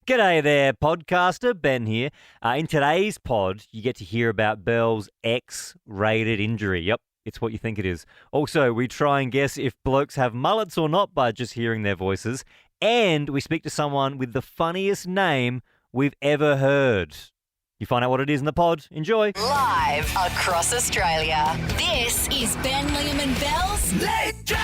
G'day there, podcaster. Ben here. In today's pod, you get to hear about Belle's X-rated injury. Yep, it's what you think it is. Also, we try and guess if blokes have mullets or not by just hearing their voices. And we speak to someone with the funniest name we've ever heard. You find out what it is in the pod. Enjoy. Live across Australia. This is Ben, Liam and Belle's Late Drive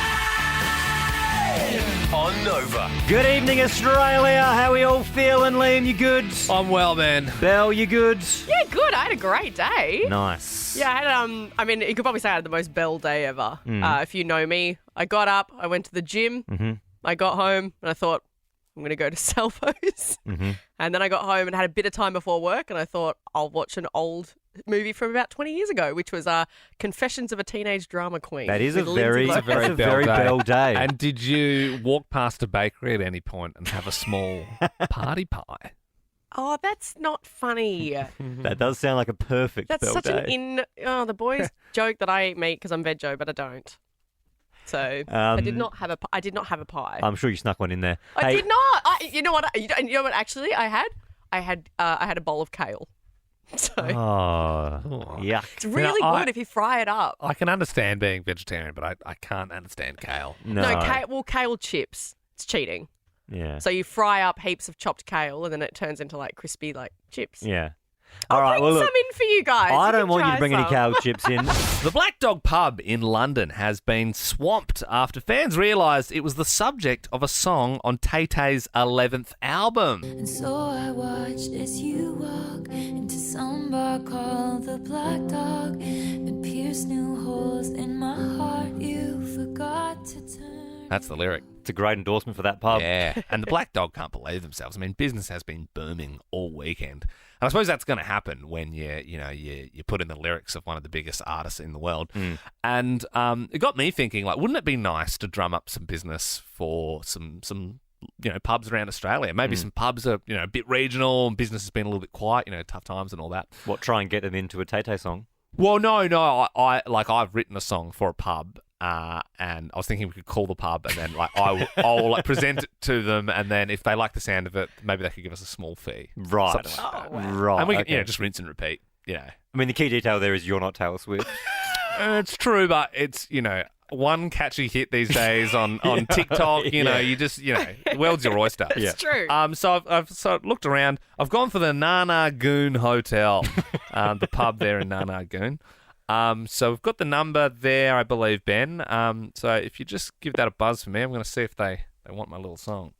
on Nova. Good evening, Australia. How are we all feeling, Liam? You good? I'm well, man. Belle, you good? Yeah, good. I had a great day. Nice. Yeah, I had, I mean, you could probably say I had the most Belle day ever. If you know me, I got up, I went to the gym, I got home, and I thought, I'm going to go to Selfo's. And then I got home and had a bit of time before work, and I thought, I'll watch an old movie from about 20 years ago, which was Confessions of a Teenage Drama Queen. That is a with very, Lindsay Lohan. very Belle day. And did you walk past a bakery at any point and have a small party pie? Oh, that's not funny. That does sound like a perfect That's Belle such day. the boys joke that I eat meat because I'm veggie, but I don't. So I did not have a pie. I'm sure you snuck one in there. I did not. You know what? Actually, I had a bowl of kale. So Yuck. it's really good if you fry it up. I can understand being vegetarian, but I can't understand kale. No. Kale chips. It's cheating. Yeah. So you fry up heaps of chopped kale, and then it turns into like crispy like chips. Yeah. I'll right. bring Well, some look, in for you guys. I You don't can want you to try bring any some. kale chips in. The Black Dog pub in London has been swamped after fans realised it was the subject of a song on Tay Tay's 11th album. And so I watched as you walk into some bar called the Black Dog and pierced new holes in my heart. You forgot to turn. That's the lyric. It's a great endorsement for that pub. Yeah, and the Black Dog can't believe themselves. I mean, business has been booming all weekend. And I suppose that's going to happen when you put in the lyrics of one of the biggest artists in the world. And it got me thinking, like, wouldn't it be nice to drum up some business for some pubs around Australia? Maybe some pubs are, a bit regional and business has been a little bit quiet, tough times and all that. What, try and get them into a Tay Tay song? Well, no, I've written a song for a pub. And I was thinking we could call the pub and then I'll present it to them, and then if they like the sound of it, maybe they could give us a small fee. Right. Something like that. Right. And we can, okay. just rinse and repeat. I mean, the key detail there is you're not Taylor Swift. It's true, but it's, one catchy hit these days on TikTok, you just, the world's your oyster. It's true. So I've looked around. I've gone for the Nana Goon Hotel, the pub there in Nana Goon. So we've got the number there, I believe, Ben. So if you just give that a buzz for me, I'm going to see if they want my little song.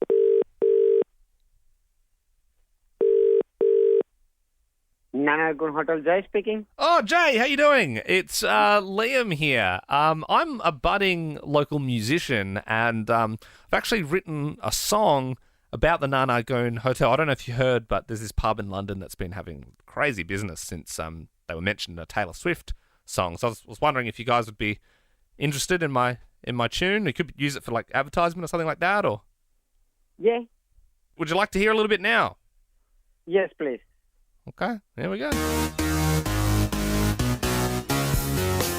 Nana Gun Hotel, Jay speaking. Oh, Jay, how you doing? It's Liam here. I'm a budding local musician, and I've actually written a song about the Nana Goon Hotel. I don't know if you heard, but there's this pub in London that's been having crazy business since they were mentioned in a Taylor Swift song. So I was wondering if you guys would be interested in my tune. You could use it for like advertisement or something like that, or Yeah. would you like to hear a little bit now? Yes, please. Okay, there we go.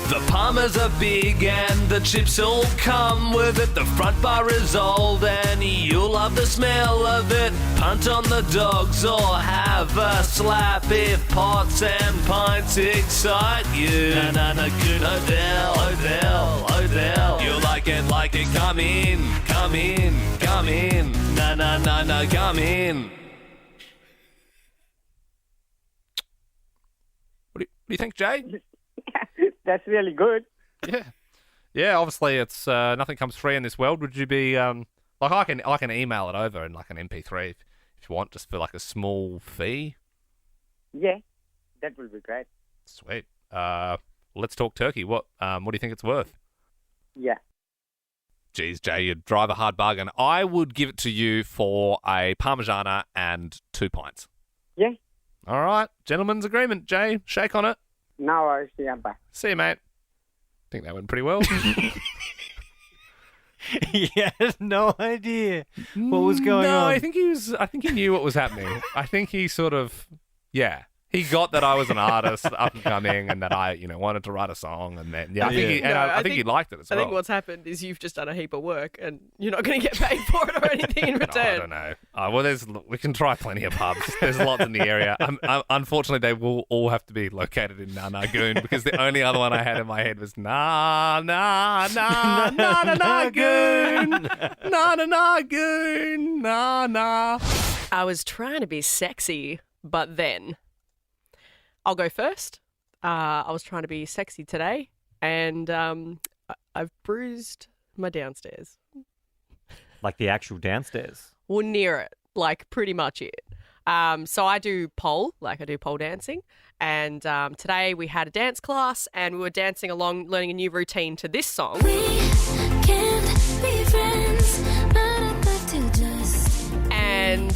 The Palmers are big and the chips all come with it. The front bar is old and you'll love the smell of it. Punt on the dogs or have a slap if pots and pints excite you. Nana Goon Hotel, Hotel, Hotel. You like it, come in, come in, come in. Na, come in. What do you think, Jay? That's really good. Yeah. Obviously, it's nothing comes free in this world. Would you be I can email it over in like an MP3 if you want, just for like a small fee? Yeah, that will be great. Sweet. Let's talk turkey. What do you think it's worth? Yeah. Geez, Jay, you drive a hard bargain. I would give it to you for a Parmigiana and 2 pints. Yeah. All right, gentleman's agreement. Jay, shake on it. Now I see you. Bye. See you, mate. I think that went pretty well. He had no idea what was going on. No, I think he knew what was happening. I think he sort of, He got that I was an artist, up and coming, and that I, wanted to write a song, and then I think he liked it as well. I think what's happened is you've just done a heap of work, and you're not going to get paid for it or anything in return. I don't know. Well, we can try plenty of pubs. There's lots in the area. Unfortunately, they will all have to be located in Goon because the only other one I had in my head was Goon, Goon. I was trying to be sexy, but then I'll go first. I was trying to be sexy today, and I've bruised my downstairs. Like the actual downstairs? Well, near it, like pretty much it. So I do pole dancing, and today we had a dance class, and we were dancing along, learning a new routine to this song. We can't be friends, but I'd like to just And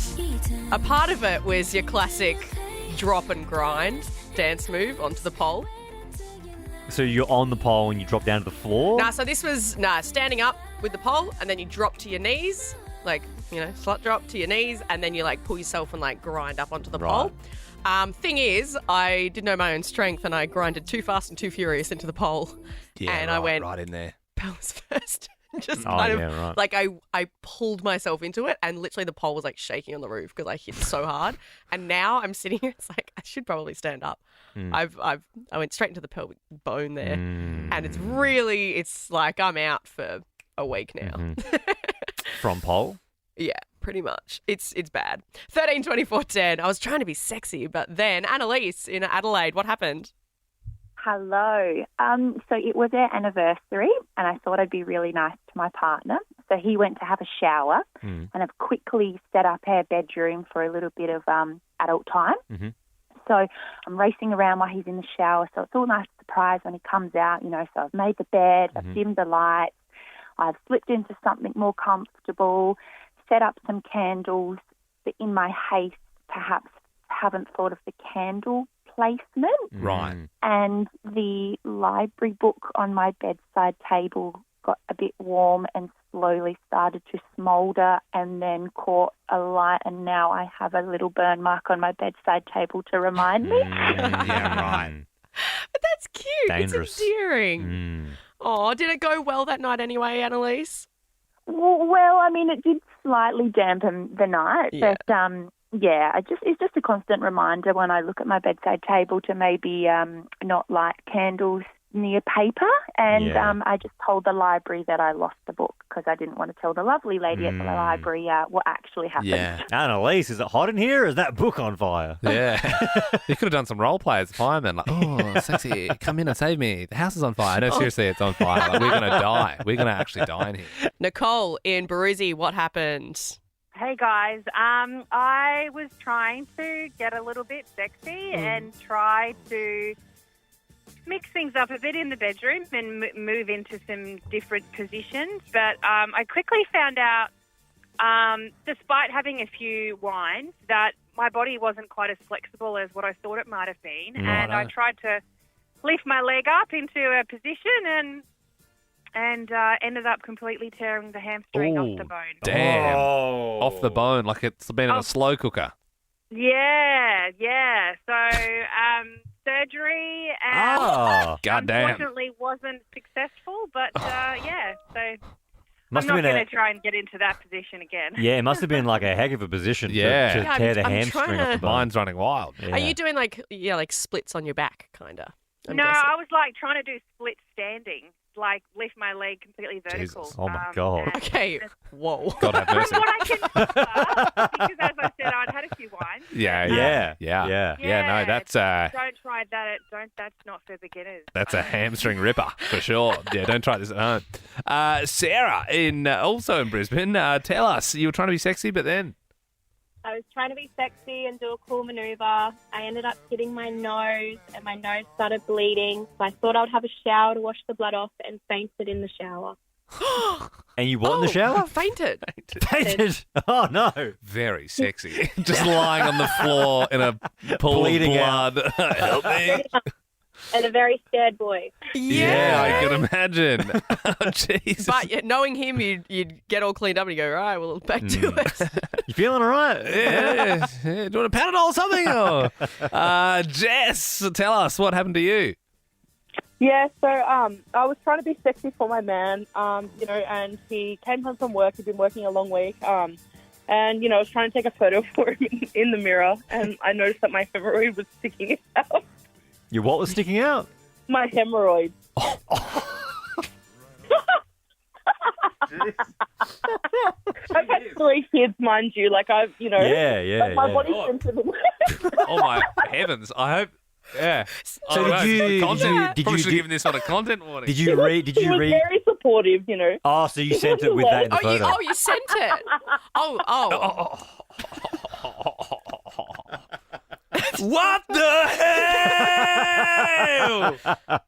a part of it was your classic drop and grind dance move onto the pole. So you're on the pole and you drop down to the floor? So this was standing up with the pole, and then you drop to your knees, like, slut drop to your knees, and then you like pull yourself and like grind up onto the pole. Thing is, I didn't know my own strength, and I grinded too fast and too furious into the pole. Yeah, and I went right in there. Belle's first. Just right. like I pulled myself into it, and literally the pole was like shaking on the roof because I hit so hard. And now I'm sitting here, it's like I should probably stand up. I went straight into the pelvic bone there, and it's like I'm out for a week now. From pole? Yeah, pretty much. It's bad. 13, 24, 10. I was trying to be sexy, but then Annalise in Adelaide, what happened? Hello. So it was our anniversary, and I thought I'd be really nice to my partner. So he went to have a shower, and I've quickly set up our bedroom for a little bit of adult time. So I'm racing around while he's in the shower. So it's all nice surprise when he comes out, So I've made the bed, I've dimmed the lights, I've slipped into something more comfortable, set up some candles, but in my haste, perhaps haven't thought of the candle placement. Right. And the library book on my bedside table got a bit warm and slowly started to smoulder, and then caught a light, and now I have a little burn mark on my bedside table to remind me. Yeah, right. But that's cute. Dangerous. It's endearing. Oh, did it go well that night anyway, Annalise? Well, I mean, it did slightly dampen the night, but it's just a constant reminder when I look at my bedside table to maybe not light candles near paper. And I just told the library that I lost the book because I didn't want to tell the lovely lady at the library what actually happened. Yeah. Annalise, is it hot in here? Or is that book on fire? Yeah. You could have done some role play as a fireman, like, oh, sexy, come in and save me. The house is on fire. No, seriously, it's on fire. Like, we're going to die. We're going to actually die in here. Nicole in Baruzzi, what happened? Hey guys, I was trying to get a little bit sexy and try to mix things up a bit in the bedroom and move into some different positions. But I quickly found out, despite having a few wines, that my body wasn't quite as flexible as what I thought it might have been. And I tried to lift my leg up into a position and ended up completely tearing the hamstring off the bone. Damn. Off the bone, like it's been in a slow cooker. Yeah. So, surgery unfortunately wasn't successful, but so I'm not going to try and get into that position again. Yeah, it must have been like a heck of a position to tear the hamstring off the bone. Mine's running wild. Yeah. Are you doing like splits on your back, kind of? No, I was like trying to do split standing, like lift my leg completely vertical. Jesus. Oh my God. Okay, whoa. God have mercy. From what I can remember, because as I said, I'd had a few wines. Yeah. No, that's Don't try that. That's not for beginners. That's a hamstring ripper for sure. Yeah, don't try this at home. Sarah, also in Brisbane, tell us, you were trying to be sexy, but then I was trying to be sexy and do a cool maneuver. I ended up hitting my nose, and my nose started bleeding. So I thought I would have a shower to wash the blood off, and fainted in the shower. And you what in the shower? Fainted. Fainted. Oh no. very sexy. Just lying on the floor in a pool Bleeding of blood. Help me. and a very scared boy. Yeah, I can imagine. Oh, Jesus. But knowing him, you'd get all cleaned up and you go, all right, well, back to it. You feeling all right? Yeah. Do you want a Panadol or something? Or? Jess, tell us what happened to you. Yeah, so I was trying to be sexy for my man, and he came home from work. He'd been working a long week, and, I was trying to take a photo for him in the mirror, and I noticed that my hemorrhoid was sticking out. Your what was sticking out? My hemorrhoid. I've had 3 kids, mind you. Yeah. My body's sensitive. Oh, my heavens. I hope... Yeah. So did you Probably should have given this one a content warning. Did you read? He was very supportive, Oh, so you sent it with that in the photo. You sent it. Oh. What the hell?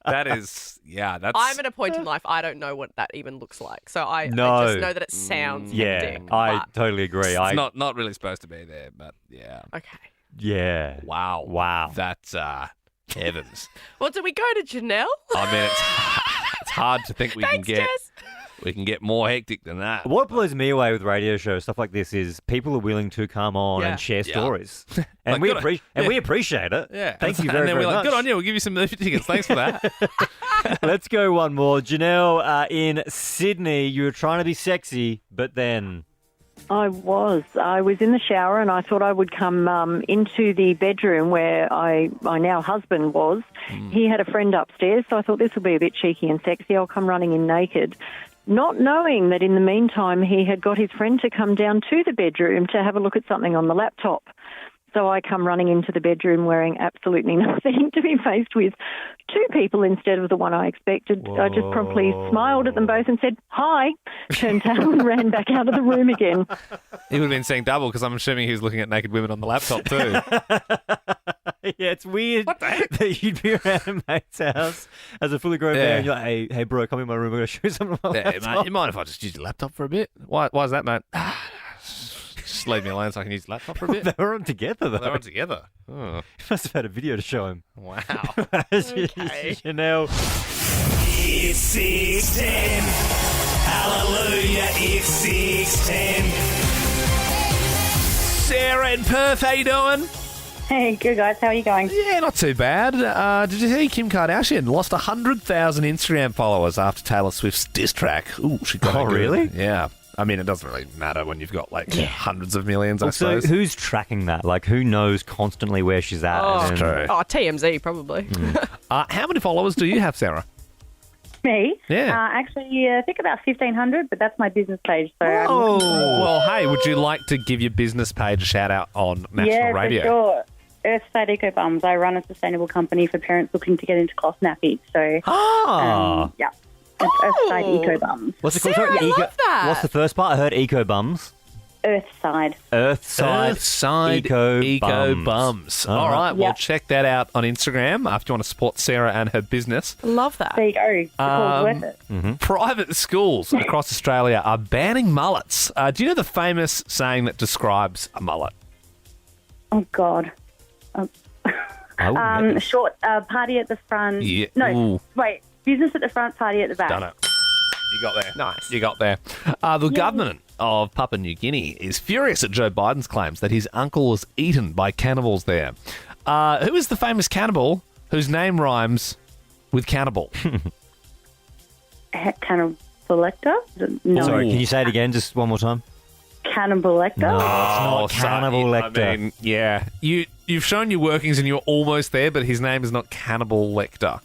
That's... I'm at a point in life I don't know what that even looks like. So I just know that it sounds hectic. I totally agree. It's not really supposed to be there, but yeah. Okay. Yeah. Wow. That's heavens. Well, do we go to Janelle? I mean, it's hard to think we can get more hectic than that. What blows me away with radio shows, stuff like this, is people are willing to come on and share stories. And we appreciate it. Yeah. Thank you and then very we're much. Good on you. We'll give you some movie tickets. Thanks for that. Let's go one more. Janelle, in Sydney, you were trying to be sexy, but then... I was in the shower and I thought I would come into the bedroom where my now husband was. He had a friend upstairs, so I thought this will be a bit cheeky and sexy. I'll come running in naked, not knowing that in the meantime he had got his friend to come down to the bedroom to have a look at something on the laptop. So I come running into the bedroom wearing absolutely nothing to be faced with 2 people instead of the one I expected. Whoa. I just promptly smiled at them both and said, hi, turned tail and ran back out of the room again. He would have been seeing double because I'm assuming he was looking at naked women on the laptop too. Yeah, it's weird that you'd be around a mate's house as a fully grown man and you're like, hey, bro, come in my room, I'm going to show you something on my laptop. Mate, you mind if I just use your laptop for a bit? Why is that, mate? Just leave me alone so I can use the laptop for a bit. They were on together, though. They were on together. Oh. You must have had a video to show him. Wow. Okay. Janelle. It's 6:10. Hallelujah, it's 6:10. Sarah in Perth, how you doing? Hey, good guys. How are you going? Yeah, not too bad. Did you see Kim Kardashian lost 100,000 Instagram followers after Taylor Swift's diss track? Ooh, she got it good. Really? Yeah. I mean, it doesn't really matter when you've got hundreds of millions, I suppose. Who's tracking that? Like, who knows constantly where she's at? That's true. Oh, TMZ, probably. How many followers do you have, Sarah? Me? Yeah. Actually, I think about 1,500, but that's my business page. So Well, hey, would you like to give your business page a shout-out on national radio? Yeah, for sure. Earthside Eco Bums. I run a sustainable company for parents looking to get into cloth nappies. So, yeah. It's Earthside Eco Bums. What's it called? Sarah, I love that. What's the first part? I heard Eco Bums. Earthside. Earthside Eco Bums. All right, well, check that out on Instagram if you want to support Sarah and her business. Love that. There you go. It's worth it. Private schools across Australia are banning mullets. Do you know the famous saying that describes a mullet? Oh, God. Short party at the front. Yeah. No, Ooh. wait. Business at the front, party at the back. Done it. You got there. Nice. You got there. The government of Papua New Guinea is furious at Joe Biden's claims that his uncle was eaten by cannibals there. Who is the famous cannibal whose name rhymes with cannibal? Cannibalector? No. Sorry, can you say it again just one more time? Cannibalector? No, it's not Cannibal Lecter. I mean, yeah. You've shown your workings and you're almost there, but his name is not Cannibal Lecter.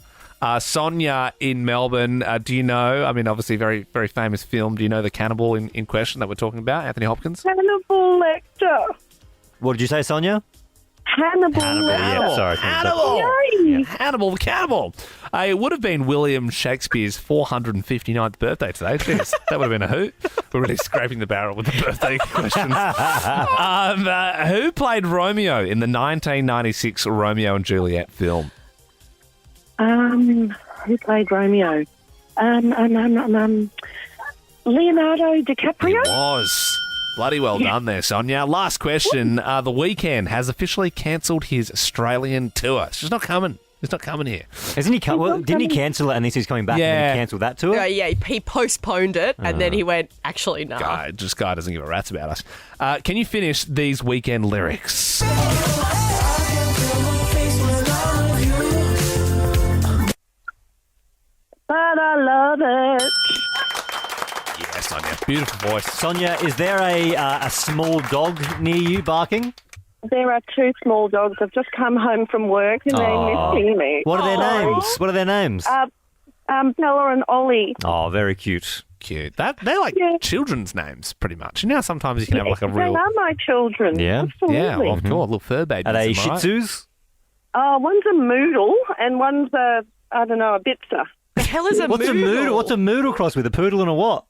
Sonya in Melbourne, do you know, I mean, obviously very, very famous film, do you know the cannibal in question that we're talking about, Anthony Hopkins? Hannibal Lecter. What did you say, Sonya? Hannibal Lecter. Yeah, sorry. Hannibal the cannibal. It would have been William Shakespeare's 459th birthday today. Jeez, that would have been a hoot. We're really scraping the barrel with the birthday questions. Who played Romeo in the 1996 Romeo and Juliet film? Who played Romeo? Leonardo DiCaprio? It was. Bloody well done there, Sonia. Last question. The Weeknd has officially cancelled his Australian tour. It's just not coming. He's not coming here. Isn't he? Didn't he cancel it and then he's coming back and then he cancelled that tour? Yeah, he postponed it and then he went, actually, no. Guy doesn't give a rat's about us. Can you finish these weekend lyrics? But I love it. Yeah, Sonya. Beautiful voice. Sonya, is there a small dog near you barking? There are two small dogs. I've just come home from work and they're missing me. What are their names? What are their names? Bella and Ollie. Oh, very cute. Cute. They're like children's names, pretty much. You know, sometimes you can have like a They real. are my children. Yeah. Absolutely. Yeah, well, of course, little fur babies. Are they am I Shih right? Tzus? One's a Moodle and one's a Bitzer. The hell is a What's a moodle? What's a moodle cross with? A poodle and a what?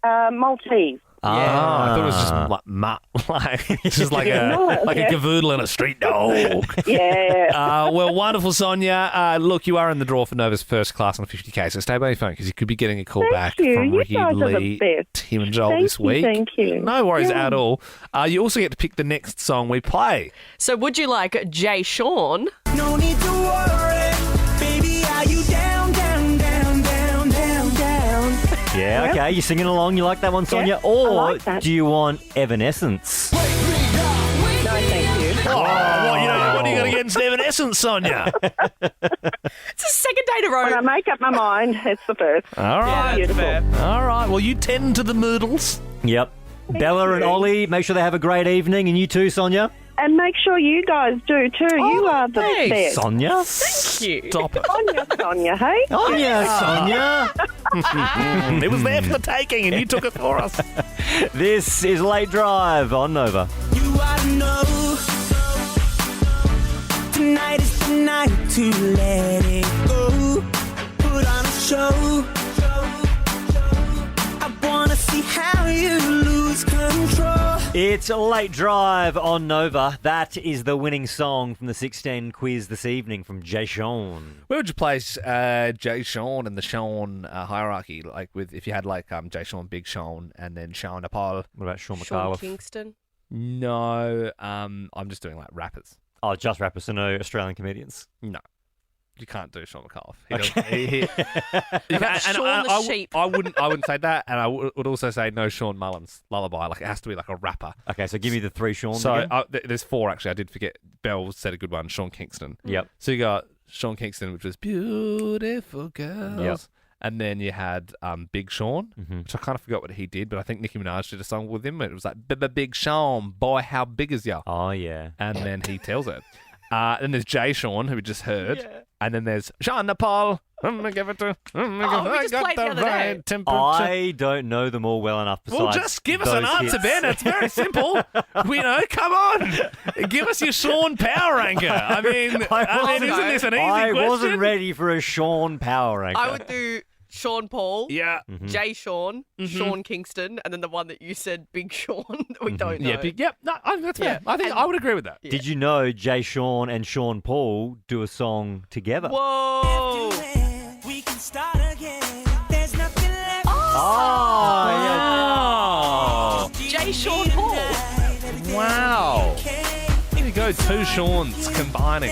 Maltese. I thought it was just just like a cavoodle and a street dog. Yeah. Well, wonderful, Sonya. Look, you are in the draw for Nova's first class on 50K, so stay by your phone because you could be getting a call back you. from You Ricky, guys are the Lee, best. Tim and Joel Thank this you, week. thank you. No worries Yeah. at all. You also get to pick the next song we play. So would you like Jay Sean? No need to worry, baby. Are you down, down, down, down, down, down? Yeah, okay. You singing along? You like that one, Sonya? Or like that. do you want Evanescence? No, thank you. What do you got against Evanescence, Sonya? It's the second day in a row. When I make up my mind, it's the first. All right. Beautiful. All right. Well, you tend to the moodles. Yep. Bella and Ollie, make sure they have a great evening. And you too, Sonya? And make sure you guys do too. You are the best. Sonya? Thank you. Stop it. Sonya, hey? Sonya! It was there for the taking, and you took it for us. This is Late Drive on Nova. You ought to know tonight is the night to let it go. Put on a show. I wanna see how you lose control. It's Late Drive on Nova. That is the winning song from the 16 quiz this evening from Jay Sean. Where would you place Jay Sean and the Sean hierarchy? Like, if you had like Jay Sean, Big Sean, and then Sean Paul. What about Sean Sean McAuliffe? Kingston. No, I'm just doing like rappers. Oh, just rappers, so no Australian comedians. No, you can't do Sean McAuliffe. Sean the Sheep. I wouldn't say that, and I would also say no Sean Mullins lullaby. Like, it has to be like a rapper. Okay, so give me the three Seans So again. there's four actually. I did forget. Belle said a good one. Sean Kingston. Yep. So you got Sean Kingston, which was Beautiful Girls. Yep. And then you had Big Sean, Mm-hmm. which I kind of forgot what he did, but I think Nicki Minaj did a song with him. And it was like, Big Sean, boy, how big is ya? Oh, yeah. And then he tells it. Then there's Jay Sean, who we just heard. And then there's Sean Paul. I'm going to give it to we just played the other day. temperature. I don't know them all well enough. Well, besides just give us an those answer, hits. Ben. It's very simple. Come on. Give us your Sean Power Ranker. I mean, isn't this an easy I question? wasn't ready for a Sean Power Ranker. I would do Sean Paul, Yeah. Jay Sean, Sean Kingston, and then the one that you said, Big Sean, that we don't know. Yeah, no, I think that's fair. I think I would agree with that. Did you know Jay Sean and Sean Paul do a song together? Whoa! We can start again. There's nothing left. Oh, Jay Sean Paul. Wow. There you go, two Seans combining.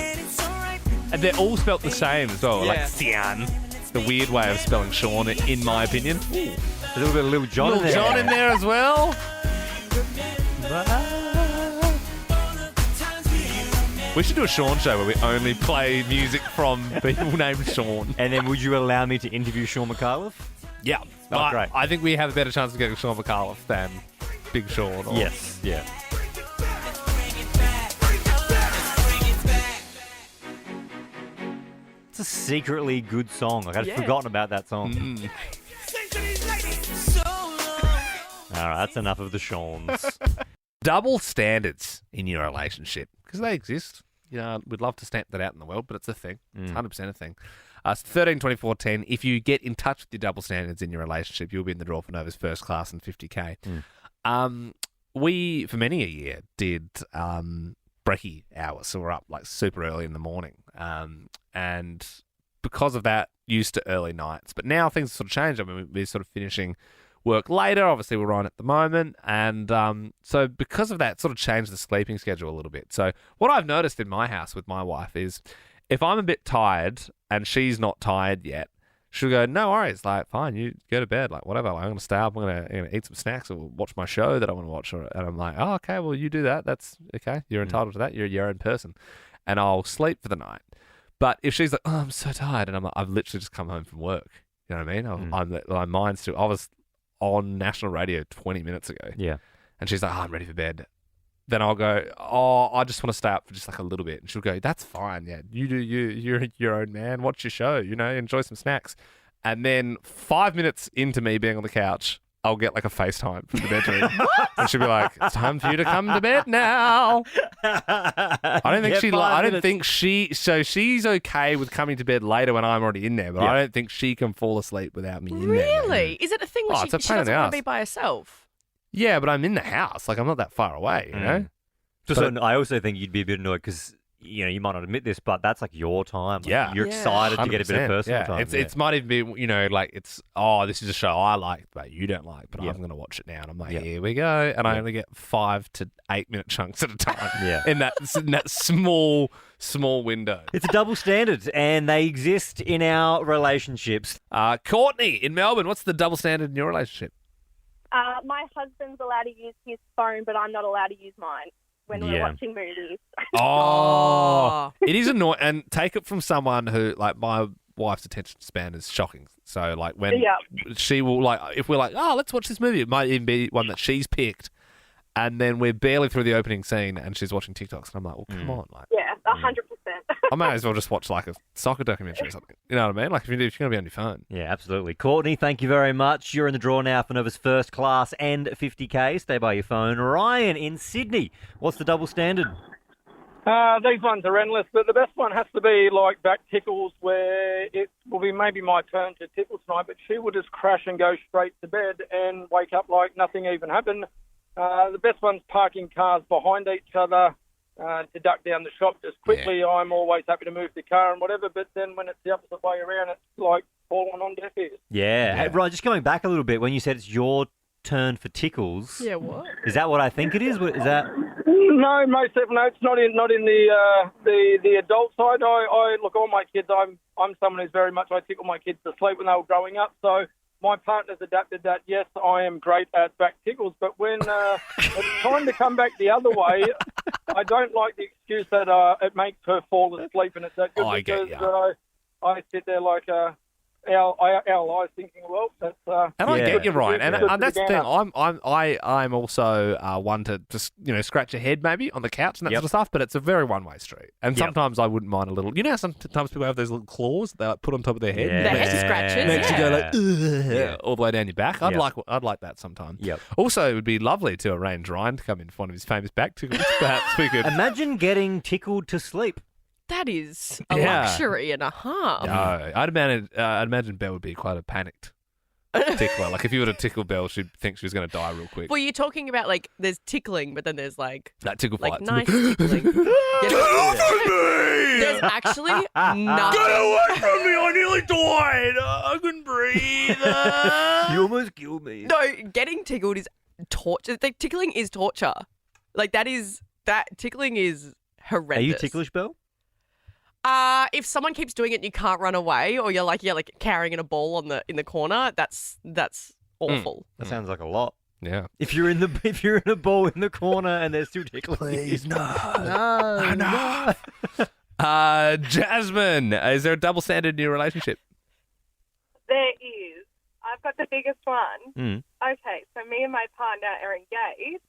And they're all spelt the same as well, like Yeah. Sian. The weird way of spelling Sean, in my opinion. A little bit of Little John in there. John in there as well. We should do a Sean show where we only play music from people named Sean. And then would you allow me to interview Sean McAuliffe? Yeah. Oh, great. I think we have a better chance of getting Sean McAuliffe than Big Sean. Or Yes, yeah. It's a secretly good song. Like, I'd forgotten about that song. All right, that's enough of the Seans. Double standards in your relationship, because they exist. You know, we'd love to stamp that out in the world, but it's a thing. It's 100% a thing. So 13, 24, 10. If you get in touch with your double standards in your relationship, you'll be in the draw for Nova's first class and 50K. We, for many a year, did brekkie hours, so we're up like super early in the morning. And because of that, used to early nights. But now things have sort of changed. I mean, we're sort of finishing work later. Obviously, we're on at the moment. And so because of that, sort of changed the sleeping schedule a little bit. So what I've noticed in my house with my wife is if I'm a bit tired and she's not tired yet, she'll go, no worries, like, fine, you go to bed, like, whatever. Like, I'm going to stay up, I'm going to eat some snacks or watch my show that I want to watch. And I'm like, oh, okay, well, you do that. That's okay. You're entitled to that. You're your own person. And I'll sleep for the night. But if she's like, oh, I'm so tired, and I'm like, I've literally just come home from work. You know what I mean? My mind's still, I was on national radio 20 minutes ago. Yeah. And she's like, oh, I'm ready for bed. Then I'll go, oh, I just want to stay up for just like a little bit. And she'll go, that's fine. Yeah, you do you're your own man. Watch your show, enjoy some snacks. And then 5 minutes into me being on the couch, I'll get like a FaceTime from the bedroom. And she'll be like, it's time for you to come to bed now. I don't think she's okay with coming to bed later when I'm already in there, but I don't think she can fall asleep without me in there. Really? Is it a thing where she it's a pain in doesn't the want ass. to be by herself? Yeah, but I'm in the house. Like, I'm not that far away, you know? I also think you'd be a bit annoyed because, you might not admit this, but that's like your time. Like, Yeah. You're excited to get a bit of 100%, personal time. It might even be, like, it's, this is a show I like, but you don't like, but I'm going to watch it now. And I'm like, here we go. And I only get 5 to 8 minute chunks at a time in that small window. It's a double standard, and they exist in our relationships. Courtney in Melbourne, what's the double standard in your relationship? My husband's allowed to use his phone, but I'm not allowed to use mine when we're watching movies. Oh, it is annoying. And take it from someone who, like, my wife's attention span is shocking. So, like, when she will, like, if we're like, oh, let's watch this movie, it might even be one that she's picked. And then we're barely through the opening scene and she's watching TikToks. And I'm like, well, come on. Like, Yeah, 100%. I might as well just watch, like, a soccer documentary or something. You know what I mean? Like, if you're going to be on your phone. Yeah, absolutely. Courtney, thank you very much. You're in the draw now for Nova's first class and 50K. Stay by your phone. Ryan in Sydney, what's the double standard? These ones are endless, but the best one has to be like back tickles, where it will be maybe my turn to tickle tonight, but she will just crash and go straight to bed and wake up like nothing even happened. The best one's parking cars behind each other to duck down the shop just quickly. Yeah. I'm always happy to move the car and whatever, but then when it's the opposite way around, it's like falling on deaf ears. Yeah. Hey, Ryan, just coming back a little bit, when you said it's your turn for tickles. Yeah, what? Is that what I think it is? Is that... No, most definitely. No, it's not in the adult side. I look, all my kids. I'm someone who's very much, I tickle my kids to sleep when they were growing up. So my partner's adapted that. Yes, I am great at back tickles, but when it's time to come back the other way, I don't like the excuse that it makes her fall asleep, and it's that good because I sit there like our eyes thinking, well, that's. And I get you, Ryan, and that's the thing. I'm also one to just scratch your head maybe on the couch and that sort of stuff, but it's a very one-way street. And sometimes I wouldn't mind a little. You know, how sometimes people have those little claws that they like put on top of their head. The head scratches. Makes you go like all the way down your back. I'd like that sometime. Yep. Also, it would be lovely to arrange Ryan to come in for one of his famous back tickles. Perhaps we could. Imagine getting tickled to sleep. That is a luxury and a half. No, I'd imagine Belle would be quite a panicked tickler. Like, if you were to tickle Belle, she'd think she was going to die real quick. Well, you're talking about, like, there's tickling, but then there's, like... That tickle like, fight. nice tickling. Get off of me! There's actually nothing... Get away from me! I nearly died! I couldn't breathe! You almost killed me. No, getting tickled is torture. Like, tickling is torture. Like, tickling is horrendous. Are you ticklish, Belle? If someone keeps doing it and you can't run away, or you're like carrying in a ball in the corner, that's awful. That sounds like a lot. Yeah. If you're in a ball in the corner and they're still tickling, please no. No. Jasmine, is there a double standard in your relationship? There is. I've got the biggest one. Mm. Okay, so me and my partner are engaged.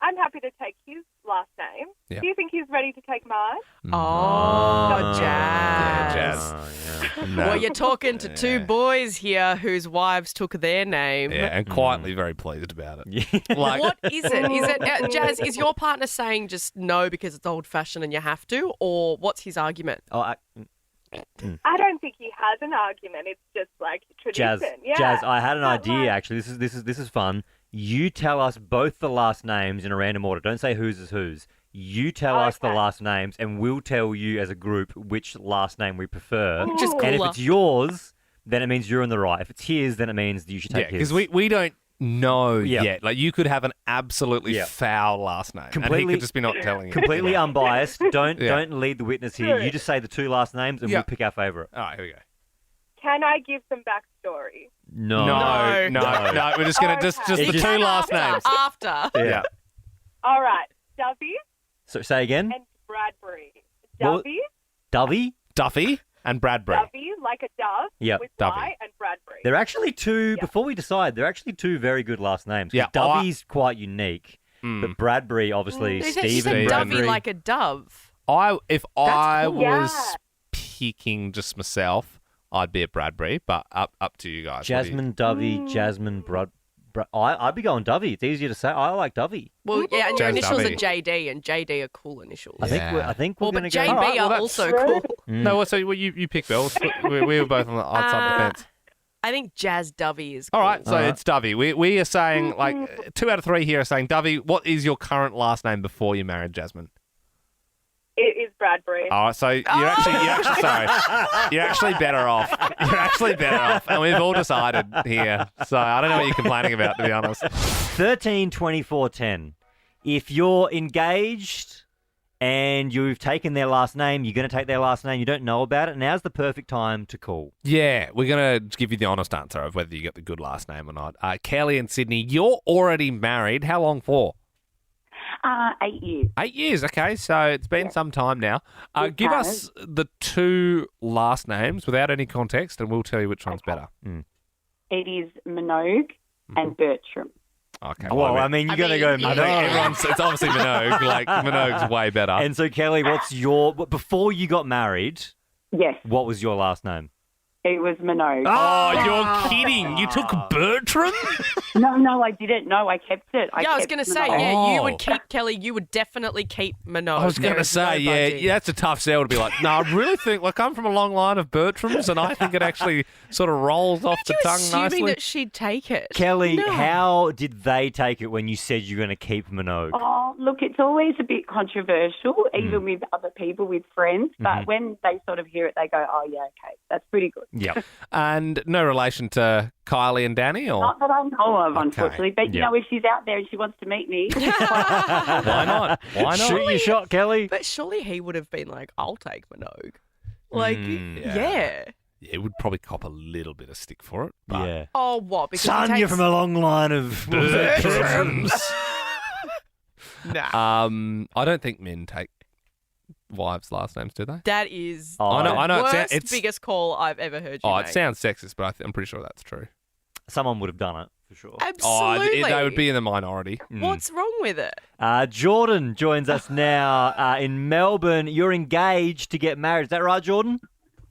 I'm happy to take his last name. Yeah. Do you think he's ready to take mine? Oh, Jazz. Yeah, Jazz. No. Well, you're talking to two boys here whose wives took their name. Yeah, and quietly very pleased about it. Like, what is it? Is it Jazz? Is your partner saying just no because it's old-fashioned and you have to, or what's his argument? I don't think he has an argument. It's just like tradition. Jazz, I had an idea actually. This is fun. You tell us both the last names in a random order. Don't say whose is whose. You tell us the last names, and we'll tell you as a group which last name we prefer. Just and if it's yours, then it means you're in the right. If it's his, then it means you should take his. because we don't know Yeah. yet. Like, you could have an absolutely Yeah. foul last name, and he Completely- could just be not telling you. Completely unbiased. Don't lead the witness here. Sure. You just say the 2 last names and Yeah. we'll pick our favourite. All right, here we go. Can I give some backstory? No. No. We're just gonna just Okay. the 2 last names. After. Yeah. All right. Dovey So say again. and Bradbury. What? Dovey, Dovey. Duffy and Bradbury. Dovey, like a dove Yep. with Dovey. Y, and Bradbury. They're actually 2, before we decide, they're actually 2 very good last names. 'Cause Yeah, Dovey's quite unique, but Bradbury, obviously, She Stephen said Dovey Bradbury. like a dove. If I cool. was picking just myself, I'd be at Bradbury, but up to you guys. What do you- Jasmine Dovey, Jasmine I'd be going Dovey. It's easier to say. I like Dovey. Well, yeah, and your Jazz initials Dovey. are JD, and JD are cool initials. I think we're Well, going but to go. JB All right, well, are that's- also cool. No, so you pick Belle. We were both on the outside the fence. I think Jazz Dovey is cool. All right, so it's Dovey. We are saying, like, 2 out of 3 here are saying, Dovey, what is your current last name before you married Jasmine? It is Bradbury. Oh, so you're actually sorry. You're actually better off. You're actually better off. And we've all decided here. So I don't know what you're complaining about, to be honest. 13, 24, 10. If you're engaged and you've taken their last name, you're going to take their last name, you don't know about it, now's the perfect time to call. Yeah, we're going to give you the honest answer of whether you got the good last name or not. Kelly and Sydney, you're already married. How long for? 8 years. 8 years, okay. So it's been some time now. Give us the 2 last names without any context, and we'll tell you which one's better. It is Minogue and Bertram. Okay. Well, I mean, you're going to go I think Minogue. it's obviously Minogue. Like, Minogue's way better. And so, Kelly, before you got married, Yes, what was your last name? it was Minogue. Oh, you're kidding. You took Bertram? No, I didn't. No, I kept it. I was going to say, you would keep Kelly. You would definitely keep Minogue. I was going to say, yeah, that's a tough sell to be like, no, I really think, like, I'm from a long line of Bertrams, and I think it actually sort of rolls off the tongue assuming nicely. that she'd take it. Kelly, No. how did they take it when you said you're going to keep Minogue? Oh, look, it's always a bit controversial, even with other people, with friends. But when they sort of hear it, they go, oh, yeah, okay, that's pretty good. Yep. And no relation to Kylie and Danny, or Not that I know of, unfortunately. But, you Yeah. know, if she's out there and she wants to meet me, why not? Why not? Shoot your shot, Kelly. But surely he would have been like, I'll take Minogue. Like, yeah. yeah. Yeah, it would probably cop a little bit of stick for it. But Yeah. Oh, what? Because he Sonya takes... from a long line of Bertrams. Nah. I don't think men take wives' last names, do they? That is Oh, I know. the It's, worst, it's biggest call I've ever heard you it make. sounds sexist, but I'm pretty sure that's true. Someone would have done it, for sure. Absolutely. They would be in the minority. What's wrong with it? Jordan joins us now in Melbourne. You're engaged to get married. Is that right, Jordan?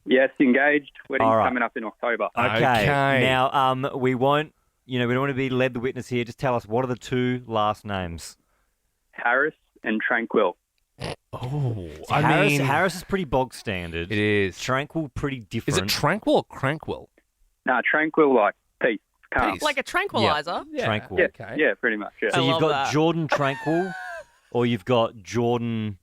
Yes, engaged. Wedding's All right. coming up in October. Okay. Now, we won't, we don't want to be led the witness here. Just tell us, what are the 2 last names? Harris and Tranquil. Oh, Harris is pretty bog standard. It is. Tranquil, pretty Is different. it Tranquil or Cranquil? No, Tranquil, like peace, calm. Like a tranquilizer? Yeah. Tranquil. Yeah, Okay. yeah, pretty much. Yeah. So I you've love got that. Jordan Tranquil, or you've got Jordan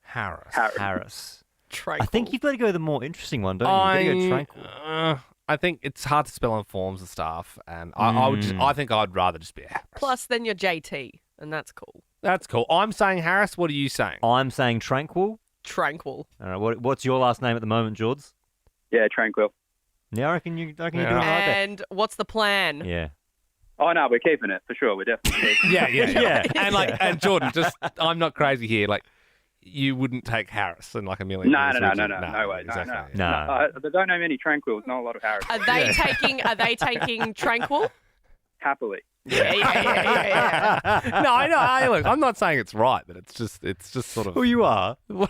Harris. Tranquil. I think you've got to go the more interesting one, don't you? You've got to go Tranquil. I think it's hard to spell on forms and stuff, and I think I'd rather just be a Harris. Plus, then you're JT, and that's cool. That's cool. I'm saying Harris. What are you saying? I'm saying Tranquil. Tranquil. All right, what's your last name at the moment, George? Yeah, Tranquil. Yeah, I reckon you're doing all right there. And what's the plan? Yeah. Oh, no, we're keeping it, for sure. We're definitely keeping it. Yeah. And Jordan, just I'm not crazy here. Like, you wouldn't take Harris in like a million No, years, no, would no, you? no, no way. Exactly. No. I don't know many Tranquils, not a lot of Harris. Are they taking Tranquil? Happily. Yeah. No, I know. Look, I'm not saying it's right, but it's just sort of. Well, you are. You're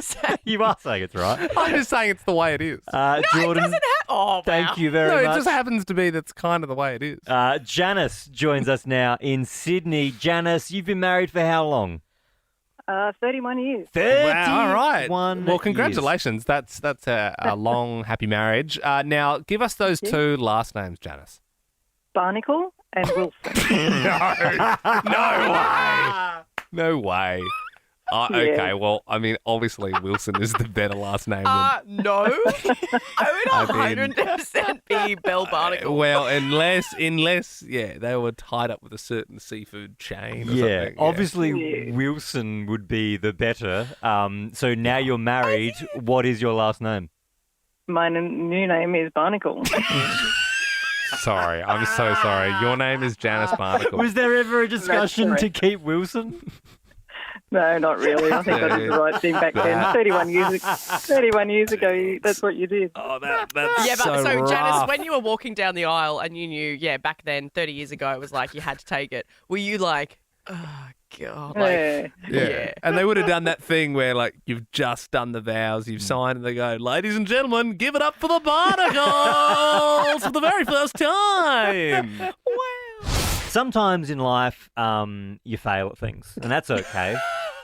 saying... You are saying it's right. I'm just saying it's the way it is. Jordan, Oh, thank you very No, much. it just happens to be that's kind of the way it is. Janice joins us now in Sydney. Janice, you've been married for how long? 31 years. 31 Wow, all right. Well, years. congratulations. That's a long, happy marriage. Now, give us those 2 last names, Janice. Barnacle and Wilson. No way. No way. Okay, well, I mean, obviously Wilson is the better last name. No. I would 100% be Belle Barnacle. Well, unless, they were tied up with a certain seafood chain or something. Yeah. Obviously Wilson would be the better. So now you're married. What is your last name? My new name is Barnacle. Sorry, I'm so sorry. Your name is Janice Barnacle. Was there ever a discussion to keep Wilson? No, not really. I think I did the right thing back then. 31 years ago, that's what you did. Oh, that's so rough. Janice, when you were walking down the aisle and you knew, back then, 30 years ago, it was like you had to take it. Were you like, oh, God. Like, yeah. And they would have done that thing where, like, you've just done the vows, you've signed, and they go, ladies and gentlemen, give it up for the Barnacles for the very first time. Wow. Sometimes in life, you fail at things, and that's okay.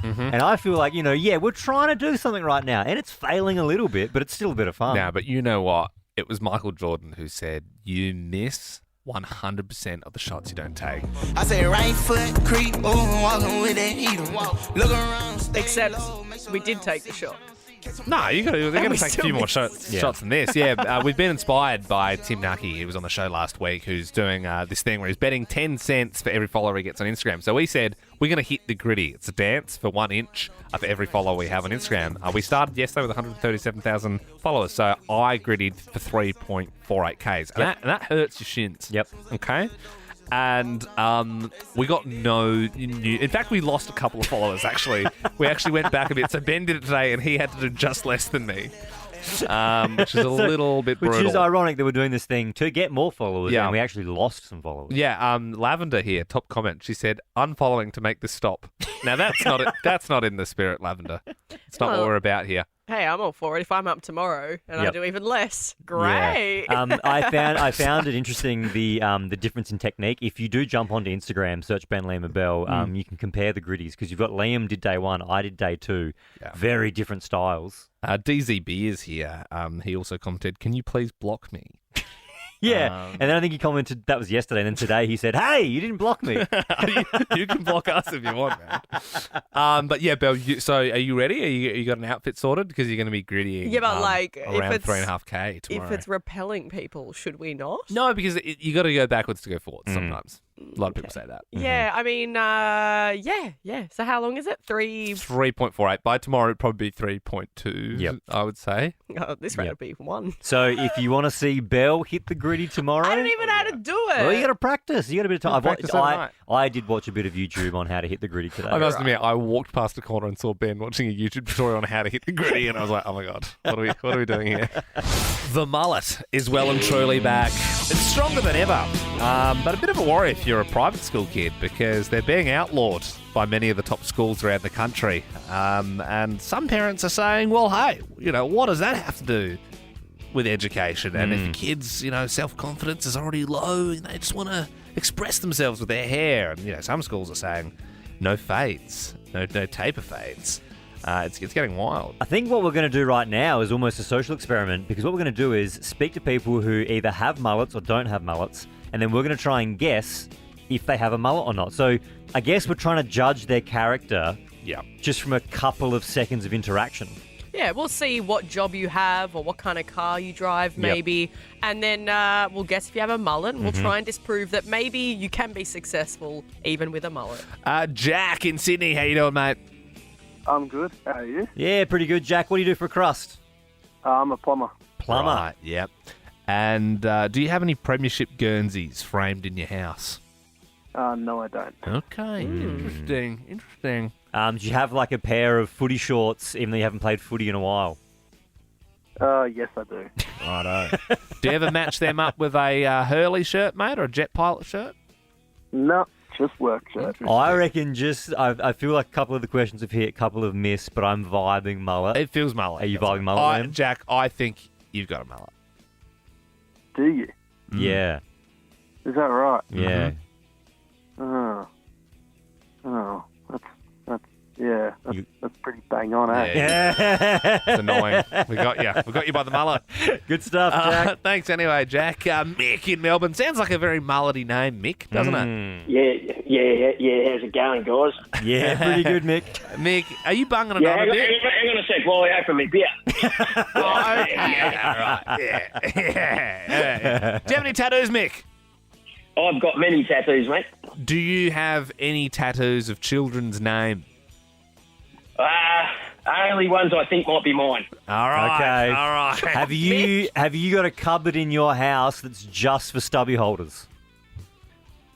And I feel like, we're trying to do something right now, and it's failing a little bit, but it's still a bit of fun. Now, but you know what? It was Michael Jordan who said, you miss 100% of the shots you don't take. I say right foot creep, walking with that heater. Look around. Except we did take the shot. No, they're going to take a few more shots than this. Yeah, we've been inspired by Tim Nucky, who was on the show last week, who's doing this thing where he's betting 10 cents for every follower he gets on Instagram. So we said, we're going to hit the Griddy. It's a dance for 1 inch for every follower we have on Instagram. We started yesterday with 137,000 followers, so I griddied for 3.48Ks. And that hurts your shins. Yep. Okay? And we got no new... In fact, we lost a couple of followers, actually. We actually went back a bit. So Ben did it today, and he had to do just less than me, which is a little bit brutal. Which is ironic that we're doing this thing to get more followers, and we actually lost some followers. Yeah, Lavender here, top comment. She said, unfollowing to make this stop. Now, that's not it. That's not in the spirit, Lavender. It's not what we're about here. Hey, I'm all for it. If I'm up tomorrow and I do even less, great. Yeah. I found it interesting the difference in technique. If you do jump onto Instagram, search Ben, Liam and Belle, you can compare the Griddies because you've got Liam did day 1, I did day 2. Yeah. Very different styles. DZB is here. He also commented, "Can you please block me?" Yeah, and then I think he commented that was yesterday, and then today he said, "Hey, you didn't block me." You can block us if you want, man. But yeah, Belle. So are you ready? Are you got an outfit sorted because you're going to be griddying? Yeah, but around if it's 3.5K tomorrow. If it's repelling people, should we not? No, because you got to go backwards to go forwards sometimes. A lot of people say that. Yeah, I mean, yeah. So how long is it? 3.48. By tomorrow, it'd probably be 3.2. Yep. I would say. Oh, this rate would be 1. So if you want to see Belle hit the Griddy tomorrow, I don't even know how to do it. Well, you got to practice. You got a bit of time. I did watch a bit of YouTube on how to hit the Griddy today. I must admit, I walked past the corner and saw Ben watching a YouTube tutorial on how to hit the Griddy, and I was like, oh my god, what are we doing here? The mullet is well and truly back. It's stronger than ever, but a bit of a worry if you're a private school kid because they're being outlawed by many of the top schools around the country. And some parents are saying, well, hey, what does that have to do with education? And if your kids, self-confidence is already low and they just want to express themselves with their hair. And, some schools are saying no fades, no taper fades. It's getting wild. I think what we're going to do right now is almost a social experiment because what we're going to do is speak to people who either have mullets or don't have mullets, and then we're going to try and guess if they have a mullet or not. So I guess we're trying to judge their character just from a couple of seconds of interaction. Yeah, we'll see what job you have or what kind of car you drive, maybe. And then we'll guess if you have a mullet and we'll try and disprove that maybe you can be successful even with a mullet. Jack in Sydney, how you doing, mate? I'm good. How are you? Yeah, pretty good. Jack, what do you do for a crust? I'm a plumber. Plumber? Right, yep. And do you have any premiership Guernseys framed in your house? No, I don't. Okay, interesting. Do you have like a pair of footy shorts even though you haven't played footy in a while? Yes, I do. Righto. Do you ever match them up with a Hurley shirt, mate, or a Jet Pilot shirt? No, just work shirt. I reckon I feel like a couple of the questions have hit, a couple have missed, but I'm vibing mullet. It feels mullet. Are you vibing mullet, Liam? Jack, I think you've got a mullet. Do you? Yeah. Is that right? Yeah. Oh, Yeah, that's pretty bang on, eh? Yeah. It's annoying. We got you by the mullet. Good stuff, Jack. Thanks anyway, Jack. Mick in Melbourne. Sounds like a very mullety name, Mick, doesn't it? Yeah. How's it going, guys? Yeah, pretty good, Mick. Mick, are you bunging Yeah, another hang bit? on a sec while I open my beer. Yeah. Do you have any tattoos, Mick? I've got many tattoos, mate. Do you have any tattoos of children's name? Only ones I think might be mine. All right. Okay. All right. Have you got a cupboard in your house that's just for stubby holders?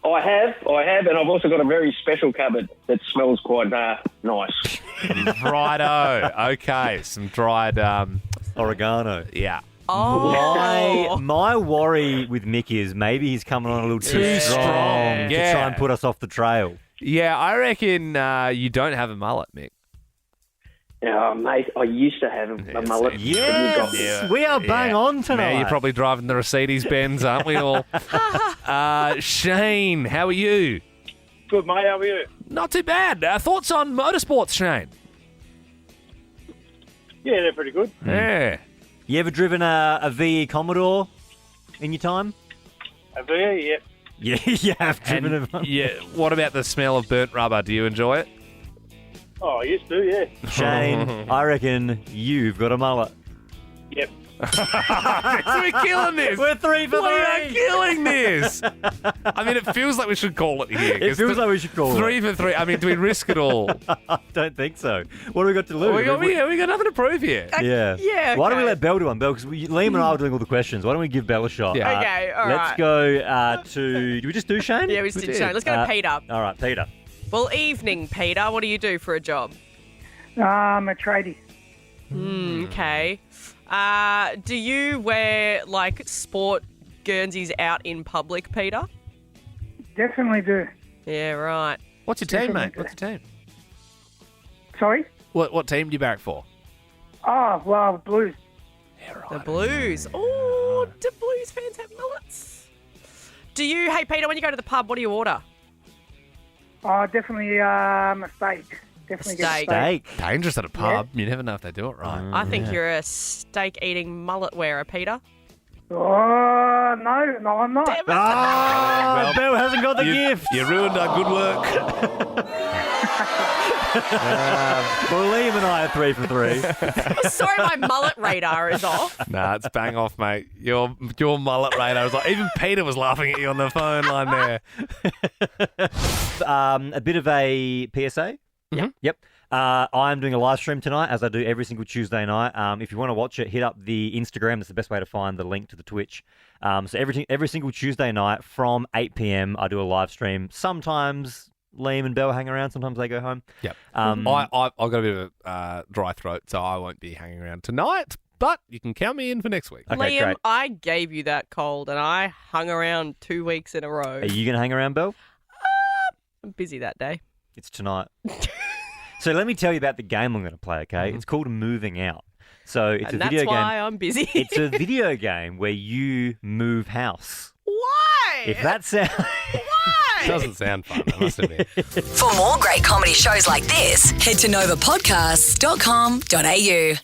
I have, and I've also got a very special cupboard that smells quite nice. Righto. Okay. Some dried oregano. Yeah. Oh. My worry with Mick is maybe he's coming on a little too strong to try and put us off the trail. Yeah, I reckon you don't have a mullet, Mick. Yeah, mate, I used to have a mullet. Yes, we are bang on tonight. Man, you're probably driving the Mercedes Benz, aren't we all? Shane, how are you? Good, mate. How are you? Not too bad. Thoughts on motorsports, Shane? Yeah, they're pretty good. Yeah. You ever driven a VE Commodore in your time? A VE, yep. Yeah, you have driven one. Yeah. What about the smell of burnt rubber? Do you enjoy it? Oh, I used to, yeah. Shane, I reckon you've got a mullet. Yep. We're killing this. We're 3 for 3. We are killing this. I mean, it feels like we should call it here. It feels like we should call it. 3 for 3. I mean, do we risk it all? I don't think so. What do we got to lose? We got nothing to prove here. Yeah. Yeah, Why don't we okay. let Belle do one, Belle? Because Liam and I are doing all the questions. Why don't we give Belle a shot? Yeah. Okay, all Let's right. go to... Do we just do Shane? Yeah, we just did Shane. Let's go to Peter. All right, Peter. Well, evening, Peter. What do you do for a job? I'm a tradie. Okay. Do you wear, like, sport Guernseys out in public, Peter? Definitely do. Yeah, right. What's your team, mate? What's your team? Sorry? What team do you barrack for? Oh, well, Blues. The Blues. Oh, do Blues fans have mullets? Hey, Peter, when you go to the pub, what do you order? Oh, definitely a steak. Definitely get a steak. Dangerous at a pub. You never know if they do it right. I think you're a steak-eating mullet wearer, Peter. Oh, no, I'm not. Oh, Belle hasn't got the gift. You ruined our good work. Well, Liam and I are 3 for 3. Sorry, my mullet radar is off. Nah, it's bang off, mate. Your mullet radar was like, even Peter was laughing at you on the phone line there. A bit of a PSA. Yep. I'm doing a live stream tonight, as I do every single Tuesday night. If you want to watch it, hit up the Instagram. That's the best way to find the link to the Twitch. So every single Tuesday night from 8 p.m, I do a live stream. Sometimes Liam and Belle hang around. Sometimes they go home. Yep. I've got a bit of a dry throat, so I won't be hanging around tonight. But you can count me in for next week. Okay, Liam, great. I gave you that cold, and I hung around 2 weeks in a row. Are you going to hang around, Belle? I'm busy that day. It's tonight. So let me tell you about the game I'm going to play, okay? It's called Moving Out. So it's And a video that's game. why I'm busy. It's a video game where you move house. Why? If that sounds... Doesn't sound fun, I must admit. For more great comedy shows like this, head to novapodcasts.com.au.